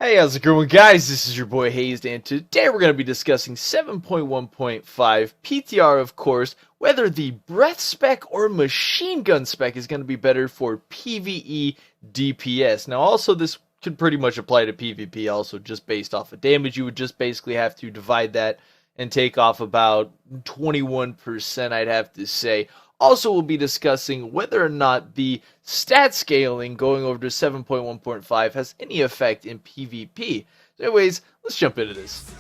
Hey, how's it going, guys? This is your boy Hazzed, and today we're going to be discussing 7.1.5 PTR, of course, whether the Breath spec or Machine Gun spec is going to be better for PvE DPS. Now, also, this could pretty much apply to PvP, also, just based off of damage. You would just basically have to divide that and take off about 21%, I'd have to say. Also, we'll be discussing whether or not the stat scaling going over to 7.1.5 has any effect in PvP. So anyways, let's jump into this.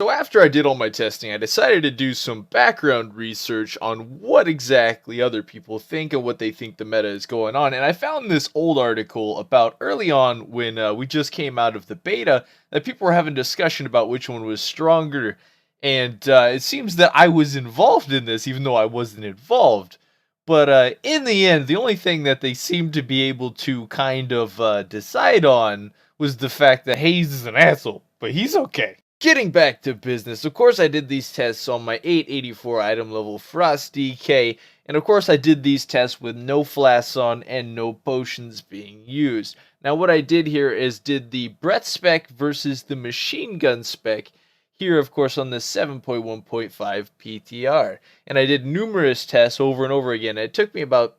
So after I did all my testing, I decided to do some background research on what exactly other people think and what they think the meta is going on. And I found this old article about early on when we just came out of the beta that people were having discussion about which one was stronger. And it seems that I was involved in this, even though I wasn't involved. But in the end, the only thing that they seemed to be able to kind of decide on was the fact that Hayes is an asshole, but he's okay. Getting back to business, of course I did these tests on my 884 item level Frost DK, and of course I did these tests with no flasks on and no potions being used. Now what I did here is did the Breath spec versus the Machine Gun spec, here of course on the 7.1.5 PTR. And I did numerous tests over and over again. It took me about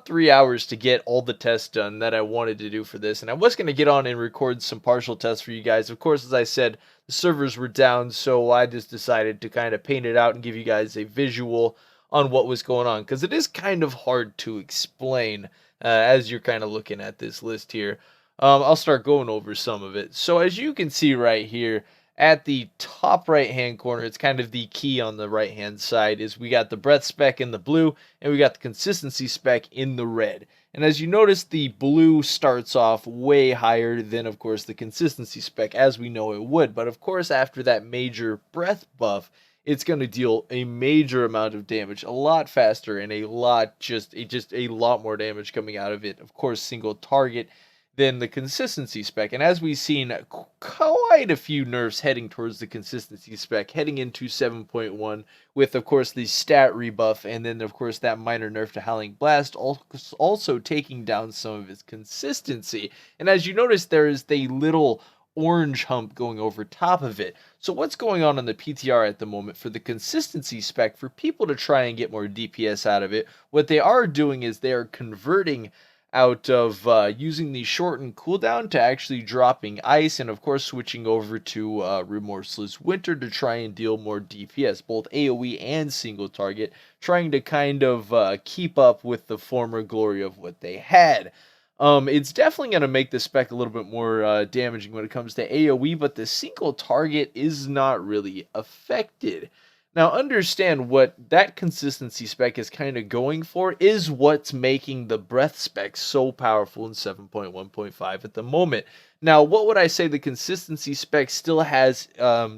3 hours to get all the tests done that I wanted to do for this, and I was going to get on and record some partial tests for you guys. Of course, as I said, the servers were down, so I just decided to kind of paint it out and give you guys a visual on what was going on, because it is kind of hard to explain as you're kind of looking at this list here. I'll start going over some of it. So as you can see right here, at the top right hand corner, it's kind of the key on the right hand side, is we got the breadth spec in the blue and we got the consistency spec in the red. And as you notice, the blue starts off way higher than of course the consistency spec, as we know it would. But of course after that major breath buff, it's going to deal a major amount of damage a lot faster, and a lot just a lot more damage coming out of it, of course single target, than the consistency spec. And as we've seen quite a few nerfs heading towards the consistency spec, heading into 7.1, with of course the stat rebuff, and then of course that minor nerf to Howling Blast, also taking down some of its consistency. And as you notice, there is the little orange hump going over top of it. So what's going on the PTR at the moment for the consistency spec, for people to try and get more DPS out of it, what they are doing is they are converting out of using the shortened cooldown to actually dropping ice, and of course switching over to Remorseless Winter to try and deal more DPS, both AoE and single target, trying to kind of keep up with the former glory of what they had. It's definitely going to make the spec a little bit more damaging when it comes to AoE, but the single target is not really affected. Now, understand what that consistency spec is kind of going for is what's making the breath spec so powerful in 7.1.5 at the moment. Now, what would I say the consistency spec still has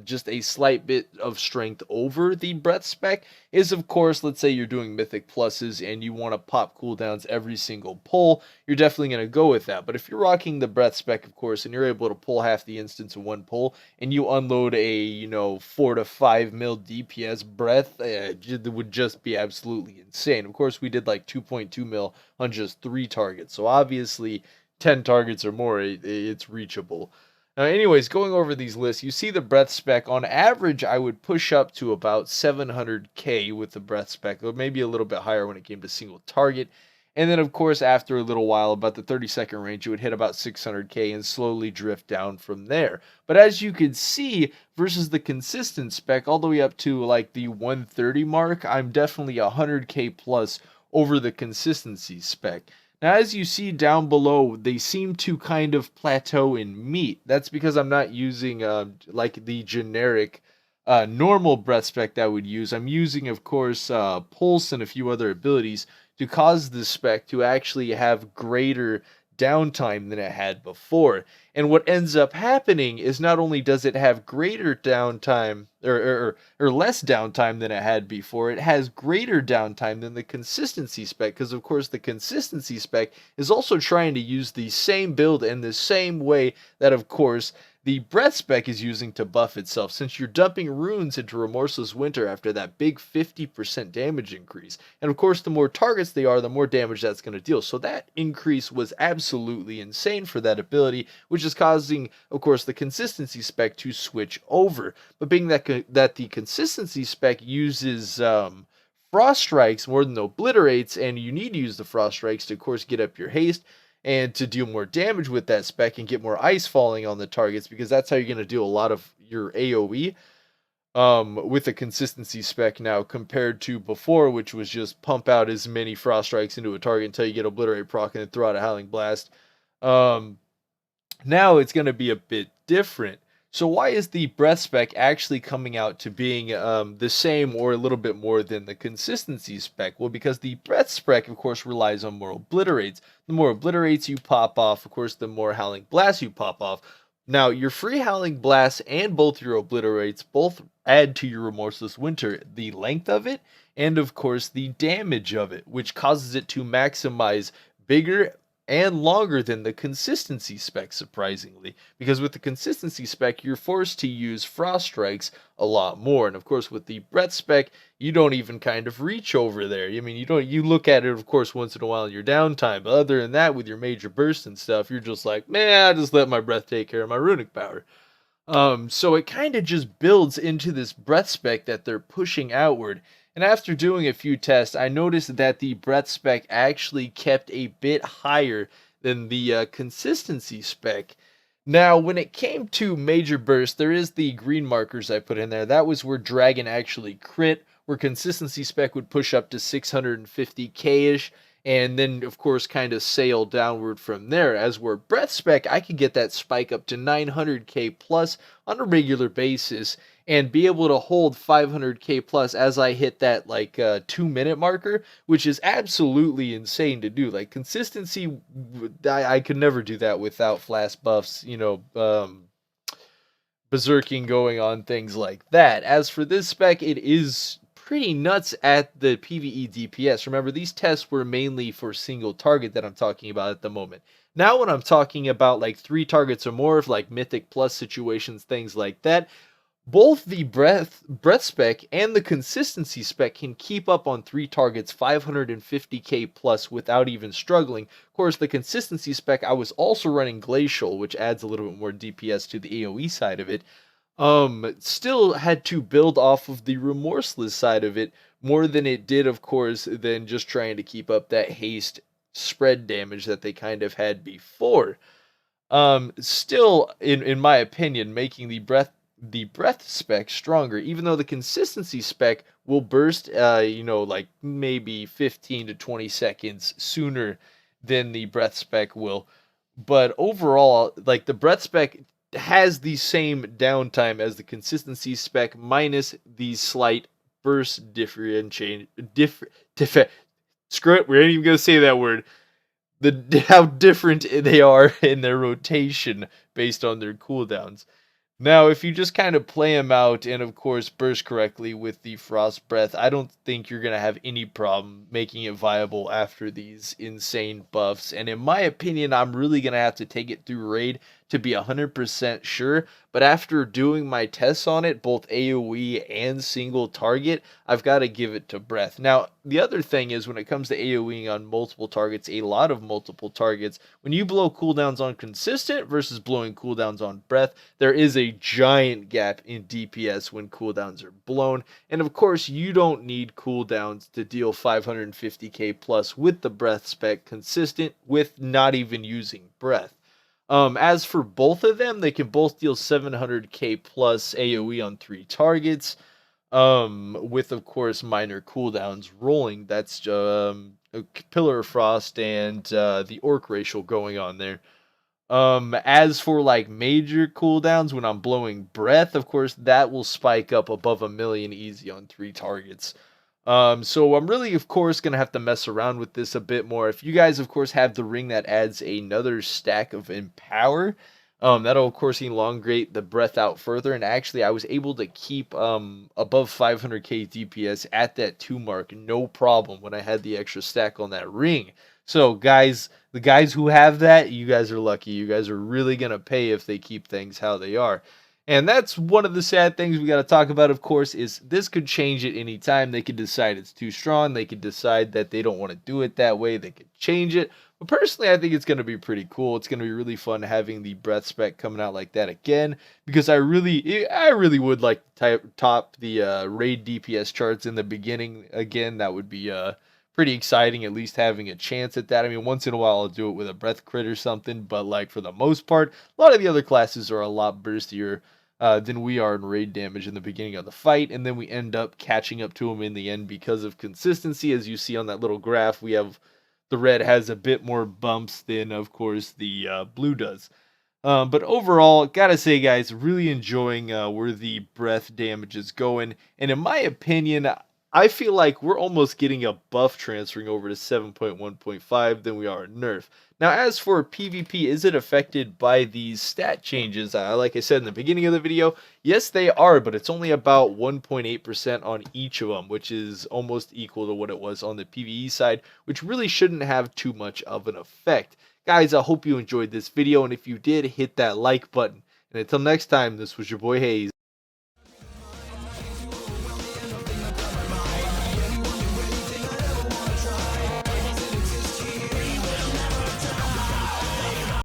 just a slight bit of strength over the breath spec is, of course, let's say you're doing mythic pluses and you want to pop cooldowns every single pull, you're definitely going to go with that. But if you're rocking the breath spec, of course, and you're able to pull half the instance in one pull, and you unload a 4 to 5 mil DPS breath, it would just be absolutely insane. Of course, we did like 2.2 mil on just 3 targets, so obviously 10 targets or more, it's reachable. Now, anyways, going over these lists, you see the breath spec. On average, I would push up to about 700k with the breath spec, or maybe a little bit higher when it came to single target. And then, of course, after a little while, about the 30-second range, it would hit about 600k and slowly drift down from there. But as you can see, versus the consistent spec, all the way up to like the 130 mark, I'm definitely 100k plus over the consistency spec. Now, as you see down below, they seem to kind of plateau in meat. That's because I'm not using like the generic normal breath spec that I would use. I'm using, of course, Pulse and a few other abilities to cause the spec to actually have greater downtime than it had before. And what ends up happening is not only does it have greater downtime or less downtime than it had before, it has greater downtime than the consistency spec, because of course the consistency spec is also trying to use the same build in the same way that of course the breath spec is using to buff itself, since you're dumping runes into Remorseless Winter after that big 50% damage increase. And of course, the more targets they are, the more damage that's going to deal. So that increase was absolutely insane for that ability, which is causing, of course, the consistency spec to switch over. But being that the consistency spec uses frost strikes more than obliterates, and you need to use the frost strikes to, of course, get up your haste and to deal more damage with that spec and get more ice falling on the targets, because that's how you're going to do a lot of your AoE with a consistency spec now, compared to before, which was just pump out as many frost strikes into a target until you get obliterate proc and then throw out a howling blast. Now it's going to be a bit different. So why is the breath spec actually coming out to being the same or a little bit more than the consistency spec? Well, because the breath spec, of course, relies on more obliterates. The more obliterates you pop off, of course, the more howling blasts you pop off. Now, your free howling blasts and both your obliterates both add to your Remorseless Winter, the length of it, and of course the damage of it, which causes it to maximize bigger and longer than the consistency spec, surprisingly, because with the consistency spec you're forced to use frost strikes a lot more, and of course with the breath spec you don't even kind of reach over there. I mean, you look at it of course once in a while in your downtime, but other than that, with your major bursts and stuff, you're just like, man, I just let my breath take care of my runic power. So it kind of just builds into this breath spec that they're pushing outward. And after doing a few tests, I noticed that the breath spec actually kept a bit higher than the consistency spec. Now, when it came to major burst, there is the green markers I put in there. That was where Dragon actually crit, where consistency spec would push up to 650k-ish, and then of course kind of sail downward from there. As where breath spec, I could get that spike up to 900k plus on a regular basis and be able to hold 500k plus as I hit that like 2-minute marker, which is absolutely insane to do. Like consistency, I could never do that without flask buffs, berserking going on, things like that. As for this spec, it is pretty nuts at the PvE DPS. Remember, these tests were mainly for single target that I'm talking about at the moment. Now when I'm talking about like 3 targets or more, like Mythic Plus situations, things like that, both the breath spec and the consistency spec can keep up on 3 targets 550k plus without even struggling. Of course, the consistency spec, I was also running Glacial, which adds a little bit more DPS to the AoE side of it. Still had to build off of the remorseless side of it more than it did, of course, than just trying to keep up that haste spread damage that they kind of had before. Still, in my opinion, making the breath spec stronger, even though the consistency spec will burst, like maybe 15 to 20 seconds sooner than the breath spec will. But overall, like the breath spec has the same downtime as the consistency spec, minus the slight burst differentiation. Screw it, we ain't even gonna say that word. How different they are in their rotation based on their cooldowns. Now, if you just kind of play them out and, of course, burst correctly with the Frost Breath, I don't think you're going to have any problem making it viable after these insane buffs. And in my opinion, I'm really going to have to take it through Raid to be 100% sure. But after doing my tests on it, both AoE and single target, I've got to give it to Breath. Now, the other thing is when it comes to AoEing on multiple targets, a lot of multiple targets, when you blow cooldowns on consistent versus blowing cooldowns on Breath, there is a giant gap in DPS when cooldowns are blown. And of course, you don't need cooldowns to deal 550k plus with the Breath spec consistent with not even using Breath. As for both of them, they can both deal 700k plus AoE on 3 targets, with of course minor cooldowns rolling. That's a Pillar of Frost and the Orc Racial going on there. As for like major cooldowns, when I'm blowing Breath, of course that will spike up above 1 million easy on 3 targets. So I'm really, of course, gonna have to mess around with this a bit more. If you guys, of course, have the ring that adds another stack of empower, that'll of course elongate the breath out further. And actually, I was able to keep above 500k DPS at that 2 mark, no problem, when I had the extra stack on that ring. So guys, the guys who have that, you guys are lucky. You guys are really gonna pay if they keep things how they are. And that's one of the sad things we got to talk about, of course, is this could change at any time. They could decide it's too strong. They could decide that they don't want to do it that way. They could change it. But personally, I think it's going to be pretty cool. It's going to be really fun having the breath spec coming out like that again, because I really would like to top the raid DPS charts in the beginning again. That would be pretty exciting, at least having a chance at that. I mean, once in a while I'll do it with a breath crit or something, but like for the most part, a lot of the other classes are a lot burstier than we are in raid damage in the beginning of the fight, and then we end up catching up to them in the end because of consistency. As you see on that little graph, we have the red has a bit more bumps than, of course, the blue does. But overall, gotta say, guys, really enjoying where the breath damage is going. And in my opinion, I feel like we're almost getting a buff transferring over to 7.1.5 than we are in nerf. Now, as for PvP, is it affected by these stat changes? Like I said in the beginning of the video, yes, they are, but it's only about 1.8% on each of them, which is almost equal to what it was on the PvE side, which really shouldn't have too much of an effect. Guys, I hope you enjoyed this video, and if you did, hit that like button. And until next time, this was your boy Haze.